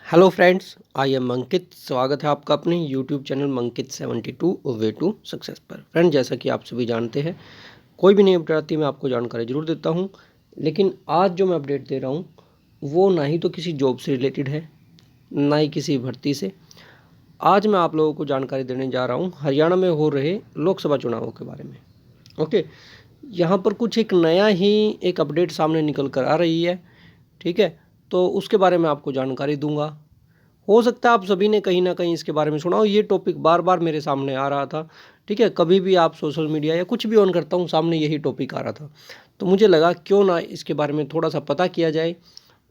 Hello friends, I am Ankit. स्वागत है आपका अपने YouTube channel Mankit 72 way to success पर। फ्रेंड, जैसा कि आप सभी जानते हैं, कोई भी नई अपडेट आती है मैं आपको जानकारी ज़रूर देता हूं। लेकिन आज जो मैं अपडेट दे रहा हूं वो ना ही तो किसी जॉब से रिलेटेड है, ना ही किसी भर्ती से। आज मैं आप लोगों को जानकारी देने जा रहा हूँ हरियाणा में हो रहे लोकसभा चुनावों के बारे में। ओके, यहाँ पर कुछ एक नया ही एक अपडेट सामने निकल कर आ रही है। ठीक है, तो उसके बारे में आपको जानकारी दूंगा। हो सकता है आप सभी ने कहीं ना कहीं इसके बारे में सुना हो। ये टॉपिक बार बार मेरे सामने आ रहा था। ठीक है, कभी भी आप सोशल मीडिया या कुछ भी ऑन करता हूँ, सामने यही टॉपिक आ रहा था। तो मुझे लगा क्यों ना इसके बारे में थोड़ा सा पता किया जाए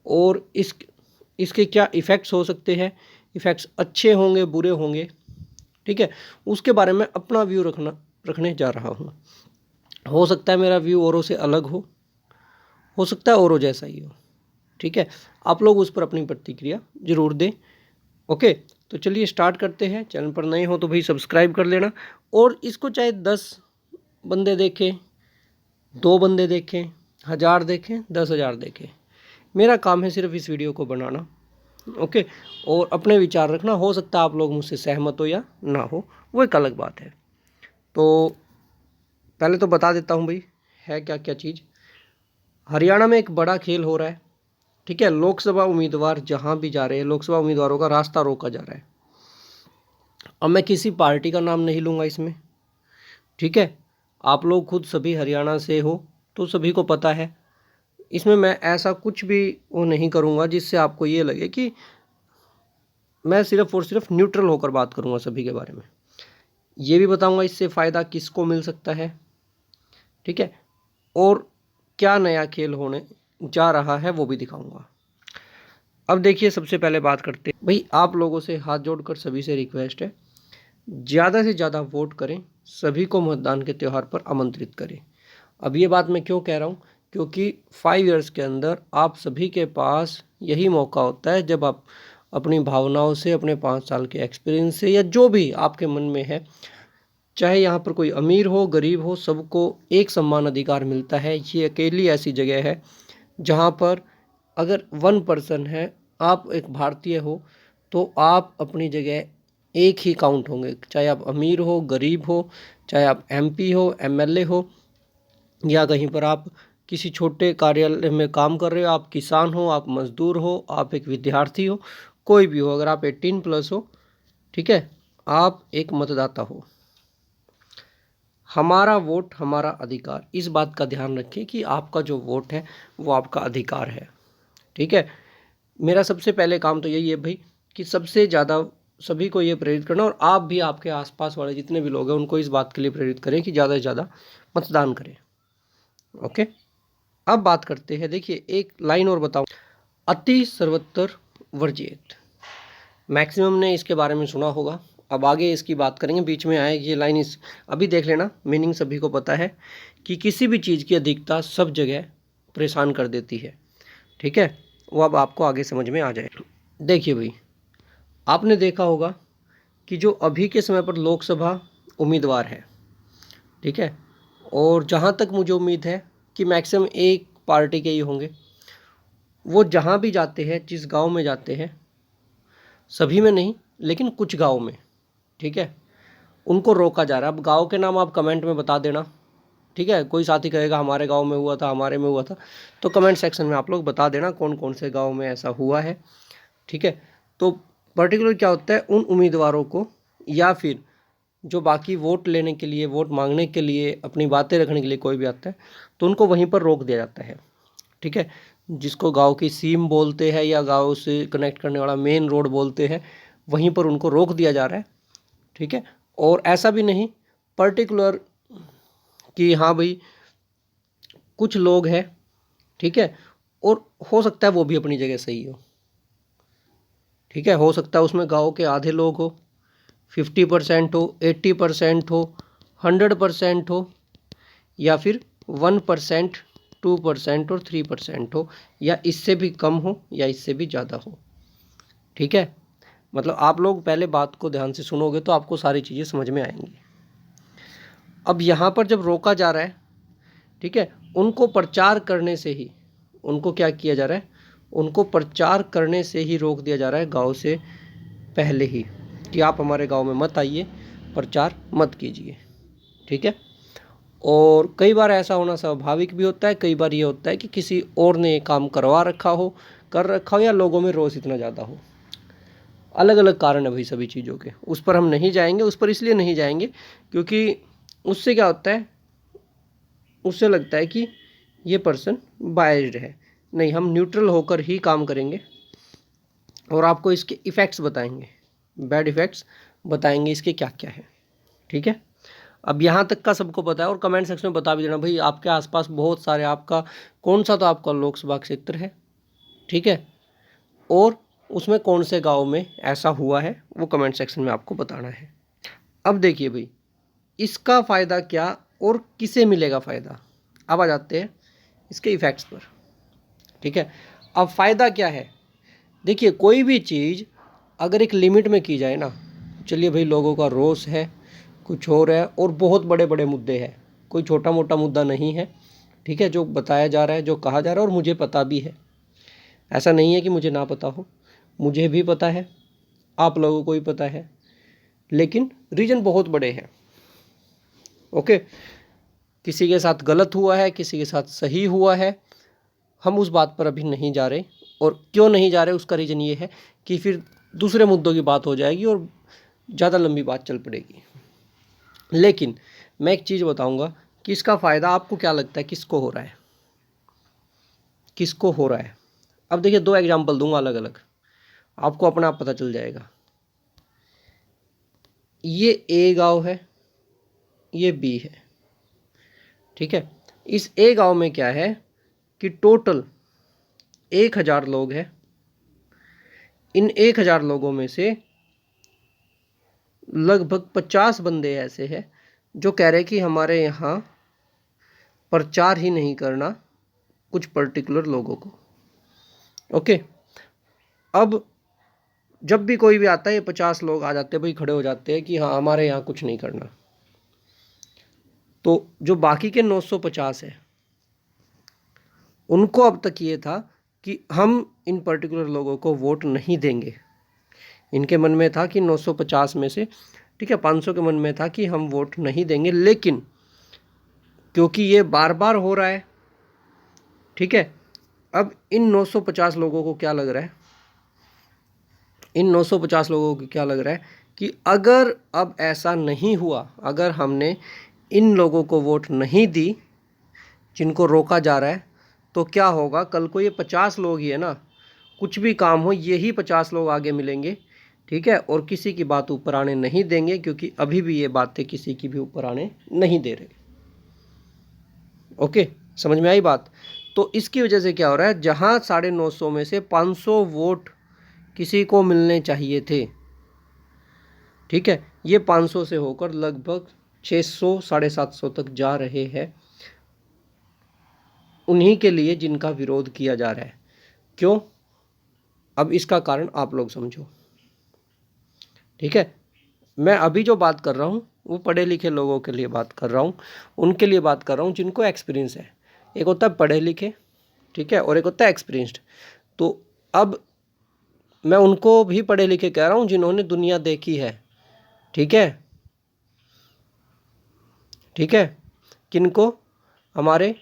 और इसके क्या इफ़ेक्ट्स हो सकते हैं, इफ़ेक्ट्स अच्छे होंगे बुरे होंगे। ठीक है, उसके बारे में अपना व्यू रखने जा रहा हूँ। हो सकता है मेरा व्यू औरों से अलग हो सकता है औरों जैसा ही हो। ठीक है, आप लोग उस पर अपनी प्रतिक्रिया जरूर दें। ओके, तो चलिए स्टार्ट करते हैं। चैनल पर नए हो तो भाई सब्सक्राइब कर लेना, और इसको चाहे 10 बंदे देखें, 2 बंदे देखें, 1000 देखें, 10,000 देखें, मेरा काम है सिर्फ इस वीडियो को बनाना। ओके, और अपने विचार रखना। हो सकता है आप लोग मुझसे सहमत हो या ना हो, वो एक अलग बात है। तो पहले तो बता देता हूँ भाई है क्या क्या चीज़। हरियाणा में एक बड़ा खेल हो रहा है। ठीक है, लोकसभा उम्मीदवार जहाँ भी जा रहे हैं, लोकसभा उम्मीदवारों का रास्ता रोका जा रहा है। अब मैं किसी पार्टी का नाम नहीं लूँगा इसमें। ठीक है, आप लोग खुद सभी हरियाणा से हो तो सभी को पता है। इसमें मैं ऐसा कुछ भी वो नहीं करूँगा जिससे आपको ये लगे कि मैं सिर्फ और सिर्फ न्यूट्रल होकर बात करूँगा सभी के बारे में। ये भी बताऊँगा इससे फ़ायदा किसको मिल सकता है। ठीक है, और क्या नया खेल होने जा रहा है वो भी दिखाऊँगा। अब देखिए, सबसे पहले बात करते हैं भाई, आप लोगों से हाथ जोड़कर सभी से रिक्वेस्ट है, ज़्यादा से ज़्यादा वोट करें, सभी को मतदान के त्यौहार पर आमंत्रित करें। अब ये बात मैं क्यों कह रहा हूँ, क्योंकि 5 इयर्स के अंदर आप सभी के पास यही मौका होता है जब आप अपनी भावनाओं से, अपने 5 साल के एक्सपीरियंस से, या जो भी आपके मन में है, चाहे यहाँ पर कोई अमीर हो गरीब हो, सबको एक समान अधिकार मिलता है। ये अकेली ऐसी जगह है जहाँ पर अगर 1% है, आप एक भारतीय हो, तो आप अपनी जगह एक ही काउंट होंगे। चाहे आप अमीर हो गरीब हो, चाहे आप एमपी हो एमएलए हो, या कहीं पर आप किसी छोटे कार्यालय में काम कर रहे हो, आप किसान हो, आप मजदूर हो, आप एक विद्यार्थी हो, कोई भी हो, अगर आप 18+ हो, ठीक है, आप एक मतदाता हो। हमारा वोट हमारा अधिकार, इस बात का ध्यान रखिए कि आपका जो वोट है वो आपका अधिकार है। ठीक है, मेरा सबसे पहले काम तो यही है भाई कि सबसे ज़्यादा सभी को ये प्रेरित करना, और आप भी आपके आसपास वाले जितने भी लोग हैं उनको इस बात के लिए प्रेरित करें कि ज़्यादा से ज़्यादा मतदान करें। ओके, अब बात करते हैं। देखिए, एक लाइन और बताऊं, अति सर्वत्र वर्जित। मैक्सिमम ने इसके बारे में सुना होगा। अब आगे इसकी बात करेंगे, बीच में आए ये लाइन, इस अभी देख लेना। मीनिंग सभी को पता है कि किसी भी चीज़ की अधिकता सब जगह परेशान कर देती है। ठीक है, वो अब आपको आगे समझ में आ जाए। देखिए भाई, आपने देखा होगा कि जो अभी के समय पर लोकसभा उम्मीदवार है, ठीक है, और जहाँ तक मुझे उम्मीद है कि मैक्सिमम एक पार्टी के ही होंगे, वो जहाँ भी जाते हैं, जिस गांव में जाते हैं, सभी में नहीं लेकिन कुछ गांव में, ठीक है, उनको रोका जा रहा है। अब गांव के नाम आप कमेंट में बता देना। ठीक है, कोई साथी कहेगा हमारे गांव में हुआ था, हमारे में हुआ था, तो कमेंट सेक्शन में आप लोग बता देना कौन कौन से गांव में ऐसा हुआ है। ठीक है, तो पर्टिकुलर क्या होता है, उन उम्मीदवारों को या फिर जो बाकी वोट लेने के लिए, वोट मांगने के लिए, अपनी बातें रखने के लिए कोई भी आता है, तो उनको वहीं पर रोक दिया जाता है। ठीक है, जिसको गांव की सीम बोलते हैं या गांव से कनेक्ट करने वाला मेन रोड बोलते हैं, वहीं पर उनको रोक दिया जा रहा है। ठीक है, और ऐसा भी नहीं पर्टिकुलर कि हाँ भाई कुछ लोग हैं, ठीक है, और हो सकता है वो भी अपनी जगह सही हो। ठीक है, हो सकता है उसमें गांव के आधे लोग हो, 50% हो, 80% हो, 100% हो, या फिर 1%, 2% और 3% हो, या इससे भी कम हो या इससे भी ज़्यादा हो। ठीक है, मतलब आप लोग पहले बात को ध्यान से सुनोगे तो आपको सारी चीज़ें समझ में आएंगी। अब यहाँ पर जब रोका जा रहा है, ठीक है, उनको प्रचार करने से ही उनको क्या किया जा रहा है, उनको प्रचार करने से ही रोक दिया जा रहा है गांव से पहले ही, कि आप हमारे गांव में मत आइए, प्रचार मत कीजिए। ठीक है। और कई बार ऐसा होना स्वाभाविक भी होता है, कई बार ये होता है कि किसी और ने काम करवा रखा हो, कर रखा हो, या लोगों में रोष इतना ज़्यादा हो। अलग अलग कारण है भाई सभी चीज़ों के, उस पर हम नहीं जाएंगे। उस पर इसलिए नहीं जाएंगे क्योंकि उससे क्या होता है, उससे लगता है कि ये पर्सन बायस्ड है। नहीं, हम न्यूट्रल होकर ही काम करेंगे और आपको इसके इफ़ेक्ट्स बताएंगे, बैड इफ़ेक्ट्स बताएंगे इसके क्या क्या है। ठीक है। अब यहाँ तक का सबको पता है, और कमेंट सेक्शन में बता भी देना भाई आपके आसपास बहुत सारे, आपका कौन सा तो आपका लोकसभा क्षेत्र है, ठीक है, और उसमें कौन से गांव में ऐसा हुआ है, वो कमेंट सेक्शन में आपको बताना है। अब देखिए भाई, इसका फ़ायदा क्या और किसे मिलेगा फ़ायदा। अब आ जाते हैं इसके इफ़ेक्ट्स पर। ठीक है। अब फ़ायदा क्या है, देखिए कोई भी चीज़ अगर एक लिमिट में की जाए ना, चलिए भाई लोगों का रोष है, कुछ और है, और बहुत बड़े बड़े मुद्दे हैं, कोई छोटा मोटा मुद्दा नहीं है। ठीक है, जो बताया जा रहा है, जो कहा जा रहा है, और मुझे पता भी है, ऐसा नहीं है कि मुझे ना पता हो, मुझे भी पता है, आप लोगों को भी पता है, लेकिन रीजन बहुत बड़े हैं। ओके, किसी के साथ गलत हुआ है, किसी के साथ सही हुआ है, हम उस बात पर अभी नहीं जा रहे। और क्यों नहीं जा रहे, उसका रीज़न ये है कि फिर दूसरे मुद्दों की बात हो जाएगी और ज़्यादा लंबी बात चल पड़ेगी। लेकिन मैं एक चीज़ बताऊंगा कि इसका फ़ायदा आपको क्या लगता है किसको हो रहा है, किसको हो रहा है। अब देखिए 2 एग्जाम्पल दूंगा अलग अलग, आपको अपना आप पता चल जाएगा। ये ए गांव है, ये बी है। ठीक है। इस ए गांव में क्या है कि टोटल 1000 लोग हैं। इन 1000 लोगों में से लगभग 50 बंदे ऐसे हैं जो कह रहे हैं कि हमारे यहाँ प्रचार ही नहीं करना कुछ पर्टिकुलर लोगों को। ओके। अब जब भी कोई भी आता है, ये 50 लोग आ जाते हैं भाई, खड़े हो जाते हैं कि हाँ हमारे यहाँ कुछ नहीं करना। तो जो बाकी के 950 है, उनको अब तक ये था कि हम इन पर्टिकुलर लोगों को वोट नहीं देंगे। इनके मन में था कि 950 में से, ठीक है, 500 के मन में था कि हम वोट नहीं देंगे। लेकिन क्योंकि ये बार बार हो रहा है, ठीक है, अब इन 950 लोगों को क्या लग रहा है, इन 950 लोगों को क्या लग रहा है कि अगर अब ऐसा नहीं हुआ, अगर हमने इन लोगों को वोट नहीं दी जिनको रोका जा रहा है, तो क्या होगा, कल को ये 50 लोग ही है ना, कुछ भी काम हो यही 50 लोग आगे मिलेंगे। ठीक है। और किसी की बात ऊपर आने नहीं देंगे, क्योंकि अभी भी ये बातें किसी की भी ऊपर आने नहीं दे रहे। ओके, समझ में आई बात। तो इसकी वजह से क्या हो रहा है, जहां 950 में से 500 वोट किसी को मिलने चाहिए थे, ठीक है, ये 500 से होकर लगभग 600 750 तक जा रहे हैं, उन्हीं के लिए जिनका विरोध किया जा रहा है। क्यों, अब इसका कारण आप लोग समझो। ठीक है। मैं अभी जो बात कर रहा हूँ वो पढ़े लिखे लोगों के लिए बात कर रहा हूँ, उनके लिए बात कर रहा हूँ जिनको एक्सपीरियंस है। एक होता है पढ़े लिखे, ठीक है, और एक होता है एक्सपीरियंस्ड। तो अब मैं उनको भी पढ़े लिखे कह रहा हूँ जिन्होंने दुनिया देखी है। ठीक है, ठीक है, किनको, हमारे,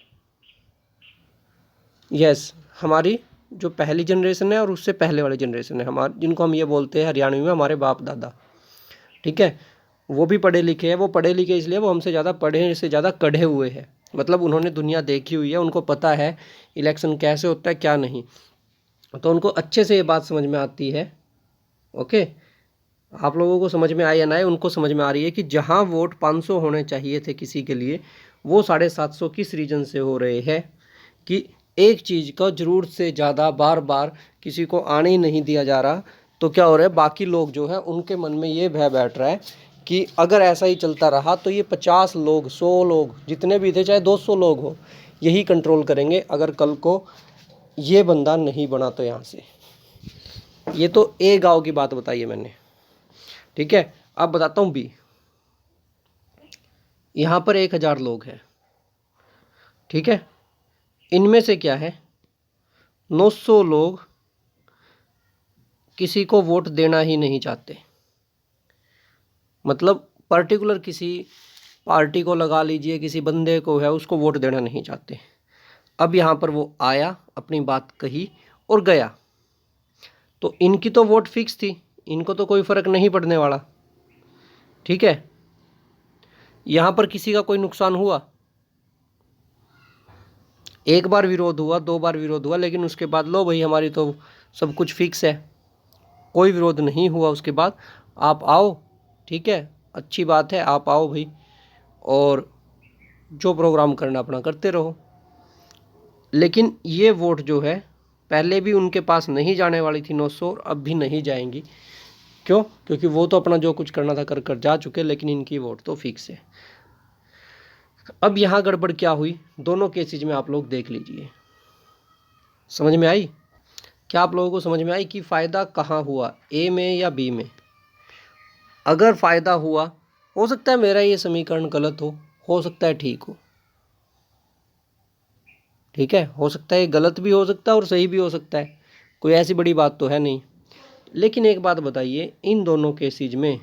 यस, हमारी जो पहली जनरेशन है और उससे पहले वाली जनरेशन है, हमारे जिनको हम ये बोलते हैं हरियाणवी में हमारे बाप दादा। ठीक है, वो भी पढ़े लिखे हैं। वो पढ़े लिखे इसलिए वो हमसे ज़्यादा पढ़े से ज़्यादा कढ़े हुए हैं, मतलब उन्होंने दुनिया देखी हुई है, उनको पता है इलेक्शन कैसे होता है क्या नहीं, तो उनको अच्छे से ये बात समझ में आती है। ओके, आप लोगों को समझ में आए या ना आए, उनको समझ में आ रही है कि जहाँ वोट 500 होने चाहिए थे किसी के लिए, वो 750 किस रीजन से हो रहे हैं कि एक चीज़ का ज़रूरत से ज़्यादा बार बार किसी को आने ही नहीं दिया जा रहा। तो क्या हो रहा है, बाकी लोग जो है उनके मन में ये भय बैठ रहा है कि अगर ऐसा ही चलता रहा तो ये 50 लोग, 100 लोग, जितने भी थे, चाहे 200 लोग हो, यही कंट्रोल करेंगे अगर कल को ये बंदा नहीं बना तो यहाँ से। ये तो ए गांव की बात बताई है मैंने। ठीक है, अब बताता हूँ बी। यहाँ पर 1000 लोग हैं, ठीक है, इनमें से क्या है, 900 लोग किसी को वोट देना ही नहीं चाहते, मतलब पर्टिकुलर किसी पार्टी को लगा लीजिए, किसी बंदे को है, उसको वोट देना नहीं चाहते। अब यहाँ पर वो आया, अपनी बात कही और गया, तो इनकी तो वोट फिक्स थी, इनको तो कोई फर्क नहीं पड़ने वाला। ठीक है, यहाँ पर किसी का कोई नुकसान हुआ? एक बार विरोध हुआ, 2 बार विरोध हुआ, लेकिन उसके बाद लो भाई हमारी तो सब कुछ फिक्स है, कोई विरोध नहीं हुआ। उसके बाद आप आओ, ठीक है, अच्छी बात है, आप आओ भाई, और जो प्रोग्राम करना अपना करते रहो। लेकिन ये वोट जो है पहले भी उनके पास नहीं जाने वाली थी 900, और अब भी नहीं जाएंगी। क्यों? क्योंकि वो तो अपना जो कुछ करना था कर कर जा चुके, लेकिन इनकी वोट तो फिक्स है। अब यहाँ गड़बड़ क्या हुई, दोनों केसेज में आप लोग देख लीजिए। समझ में आई? क्या आप लोगों को समझ में आई कि फ़ायदा कहाँ हुआ, ए में या बी में? अगर फ़ायदा हुआ, हो सकता है मेरा ये समीकरण गलत हो सकता है ठीक हो, ठीक है, हो सकता है गलत भी हो सकता है और सही भी हो सकता है, कोई ऐसी बड़ी बात तो है नहीं। लेकिन एक बात बताइए, इन दोनों केसेज में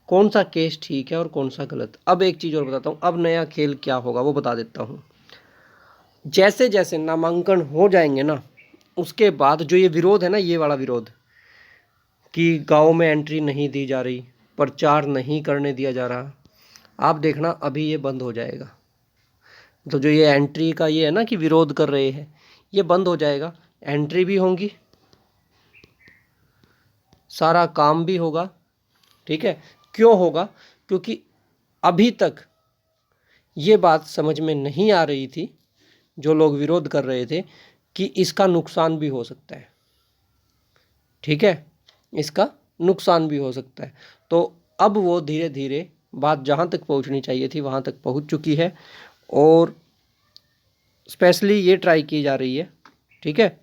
कौन सा केस ठीक है और कौन सा गलत? अब एक चीज़ और बताता हूँ, अब नया खेल क्या होगा वो बता देता हूँ। जैसे जैसे नामांकन हो जाएंगे ना, उसके बाद जो ये विरोध है ना, ये वाला विरोध कि गांव में एंट्री नहीं दी जा रही, प्रचार नहीं करने दिया जा रहा, आप देखना अभी ये बंद हो जाएगा। तो जो ये एंट्री का ये है ना कि विरोध कर रहे हैं, ये बंद हो जाएगा, एंट्री भी होंगी, सारा काम भी होगा। ठीक है, क्यों होगा? क्योंकि अभी तक ये बात समझ में नहीं आ रही थी, जो लोग विरोध कर रहे थे, कि इसका नुकसान भी हो सकता है। ठीक है, इसका नुकसान भी हो सकता है। तो अब वो धीरे धीरे बात जहाँ तक पहुँचनी चाहिए थी वहाँ तक पहुँच चुकी है, और स्पेशली ये ट्राई की जा रही है। ठीक है,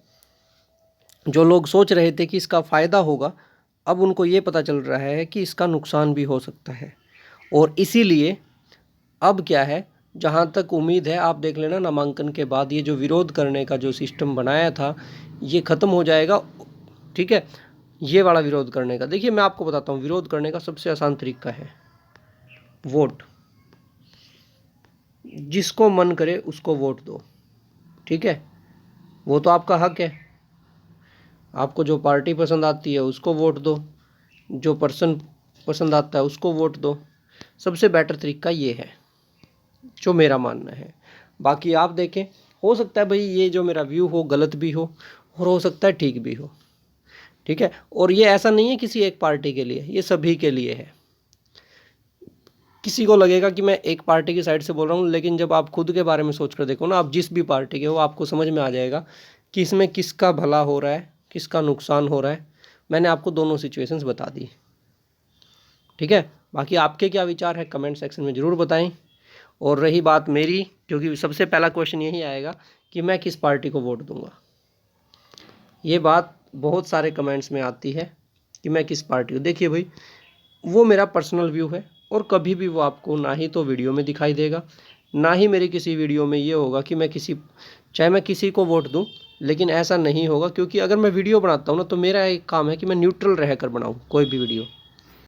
जो लोग सोच रहे थे कि इसका फ़ायदा होगा, अब उनको ये पता चल रहा है कि इसका नुकसान भी हो सकता है। और इसीलिए अब क्या है, जहाँ तक उम्मीद है, आप देख लेना नामांकन के बाद ये जो विरोध करने का जो सिस्टम बनाया था ये ख़त्म हो जाएगा। ठीक है, ये वाला विरोध करने का, देखिए मैं आपको बताता हूँ, विरोध करने का सबसे आसान तरीका है वोट। जिसको मन करे उसको वोट दो। ठीक है, वो तो आपका हक है, आपको जो पार्टी पसंद आती है उसको वोट दो, जो पर्सन पसंद आता है उसको वोट दो। सबसे बेटर तरीका ये है, जो मेरा मानना है। बाकी आप देखें, हो सकता है भाई ये जो मेरा व्यू हो गलत भी हो और हो सकता है ठीक भी हो। ठीक है, और ये ऐसा नहीं है किसी एक पार्टी के लिए, ये सभी के लिए है। किसी को लगेगा कि मैं एक पार्टी की साइड से बोल रहा हूँ, लेकिन जब आप खुद के बारे में सोच कर देखो ना, आप जिस भी पार्टी के हो, आपको समझ में आ जाएगा कि इसमें किसका भला हो रहा है, किसका नुकसान हो रहा है। मैंने आपको दोनों सिचुएशंस बता दी। ठीक है, बाकी आपके क्या विचार है कमेंट सेक्शन में ज़रूर बताएं। और रही बात मेरी, क्योंकि सबसे पहला क्वेश्चन यही आएगा कि मैं किस पार्टी को वोट दूंगा, ये बात बहुत सारे कमेंट्स में आती है कि मैं किस पार्टी को। देखिए भाई, वो मेरा पर्सनल व्यू है, और कभी भी वो आपको ना ही तो वीडियो में दिखाई देगा, ना ही मेरी किसी वीडियो में ये होगा कि मैं चाहे मैं किसी को वोट दूं, लेकिन ऐसा नहीं होगा। क्योंकि अगर मैं वीडियो बनाता हूँ ना, तो मेरा एक काम है कि मैं न्यूट्रल रहकर बनाऊँ कोई भी वीडियो।